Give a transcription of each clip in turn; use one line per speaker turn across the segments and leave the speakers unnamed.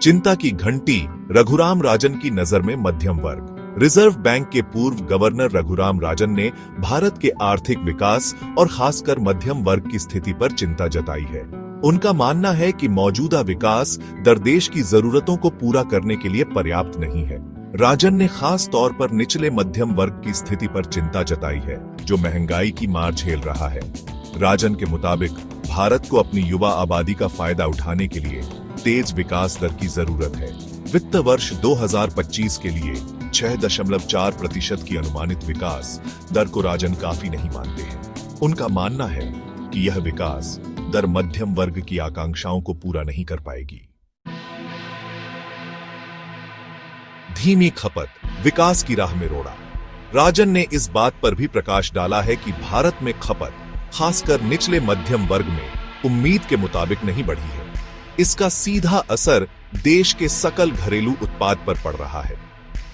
चिंता की घंटी रघुराम राजन की नजर में मध्यम वर्ग। रिजर्व बैंक के पूर्व गवर्नर रघुराम राजन ने भारत के आर्थिक विकास और खासकर मध्यम वर्ग की स्थिति पर चिंता जताई है। उनका मानना है कि मौजूदा विकास दर देश की जरूरतों को पूरा करने के लिए पर्याप्त नहीं है। राजन ने खास तौर पर निचले मध्यम वर्ग की स्थिति पर चिंता जताई है, जो महंगाई की मार झेल रहा है। राजन के मुताबिक भारत को अपनी युवा आबादी का फायदा उठाने के लिए तेज विकास दर की जरूरत है। वित्त वर्ष 2025 के लिए 6.4% की अनुमानित विकास दर को राजन काफी नहीं मानते हैं। उनका मानना है कि यह विकास दर मध्यम वर्ग की आकांक्षाओं को पूरा नहीं कर पाएगी। धीमी खपत विकास की राह में रोड़ा। राजन ने इस बात पर भी प्रकाश डाला है कि भारत में खपत, खासकर निचले मध्यम वर्ग में, उम्मीद के मुताबिक नहीं बढ़ी है। इसका सीधा असर देश के सकल घरेलू उत्पाद पर पड़ रहा है।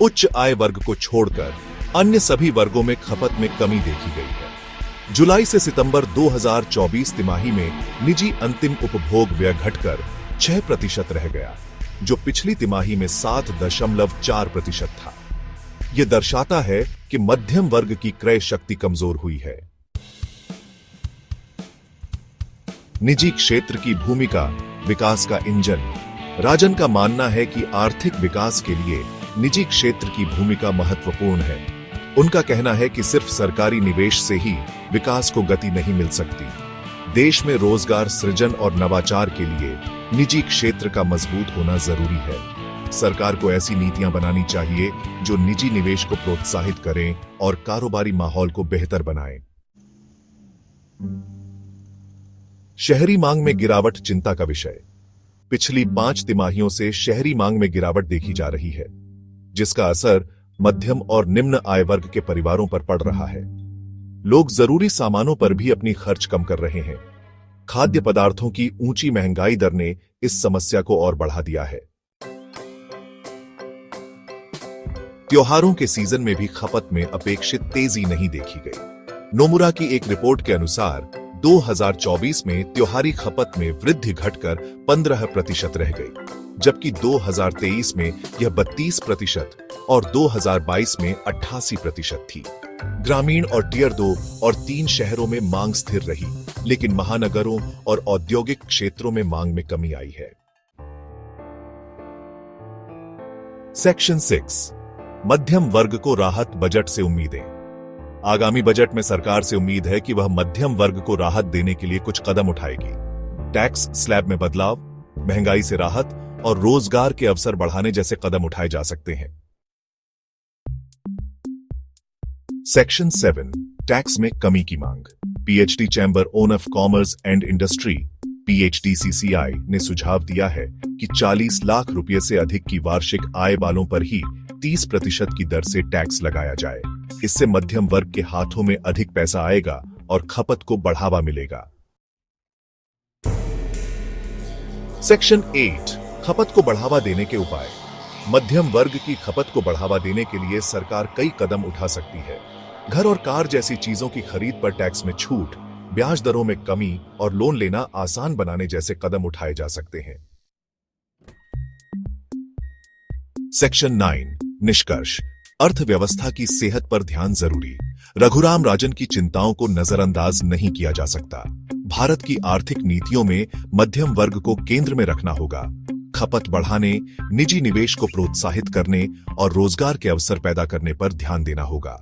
उच्च आय वर्ग को छोड़कर अन्य सभी वर्गों में खपत में कमी देखी गई है। जुलाई से सितंबर 2024 तिमाही में निजी अंतिम उपभोग व्यय घटकर 6% रह गया, जो पिछली तिमाही में 7.4% था। यह दर्शाता है कि मध्यम वर्ग की क्रय शक्ति कमजोर हुई है। निजी क्षेत्र की भूमिका विकास का इंजन। राजन का मानना है कि आर्थिक विकास के लिए निजी क्षेत्र की भूमिका महत्वपूर्ण है। उनका कहना है कि सिर्फ सरकारी निवेश से ही विकास को गति नहीं मिल सकती। देश में रोजगार सृजन और नवाचार के लिए निजी क्षेत्र का मजबूत होना जरूरी है। सरकार को ऐसी नीतियां बनानी चाहिए जो निजी निवेश को प्रोत्साहित करें और कारोबारी माहौल को बेहतर बनाएं। शहरी मांग में गिरावट चिंता का विषय। पिछली 5 तिमाहियों से शहरी मांग में गिरावट देखी जा रही है, जिसका असर मध्यम और निम्न आय वर्ग के परिवारों पर पड़ रहा है। लोग जरूरी सामानों पर भी अपनी खर्च कम कर रहे हैं। खाद्य पदार्थों की ऊंची महंगाई दर ने इस समस्या को और बढ़ा दिया है। त्योहारों के सीजन में भी खपत में अपेक्षित तेजी नहीं देखी गई। नोमुरा की एक रिपोर्ट के अनुसार 2024 में त्योहारी खपत में वृद्धि घटकर 15% रह गई, जबकि 2023 में यह 32% और 2022 में 88% थी। ग्रामीण और टियर 2 और 3 शहरों में मांग स्थिर रही, लेकिन महानगरों और औद्योगिक क्षेत्रों में मांग में कमी आई है। सेक्शन 6, मध्यम वर्ग को राहत बजट से उम्मीदें। आगामी बजट में सरकार से उम्मीद है कि वह मध्यम वर्ग को राहत देने के लिए कुछ कदम उठाएगी। टैक्स स्लैब में बदलाव, महंगाई से राहत और रोजगार के अवसर बढ़ाने जैसे कदम उठाए जा सकते हैं। सेक्शन 7, टैक्स में कमी की मांग। PhD chamber of commerce and industry PHDCCI ने सुझाव दिया है कि 40 लाख रुपए से अधिक की वार्षिक आय वालों पर ही 30% की दर से टैक्स लगाया जाए। इससे मध्यम वर्ग के हाथों में अधिक पैसा आएगा और खपत को बढ़ावा मिलेगा। सेक्शन 8, खपत को बढ़ावा देने के उपाय। मध्यम वर्ग की खपत को बढ़ावा देने के लिए सरकार कई कदम उठा सकती है। घर और कार जैसी चीजों की खरीद पर टैक्स में छूट, ब्याज दरों में कमी और लोन लेना आसान बनाने जैसे कदम उठाए जा सकते हैं। सेक्शन 9, निष्कर्ष। अर्थव्यवस्था की सेहत पर ध्यान जरूरी। रघुराम राजन की चिंताओं को नजरअंदाज नहीं किया जा सकता। भारत की आर्थिक नीतियों में मध्यम वर्ग को केंद्र में रखना होगा। खपत बढ़ाने, निजी निवेश को प्रोत्साहित करने और रोजगार के अवसर पैदा करने पर ध्यान देना होगा।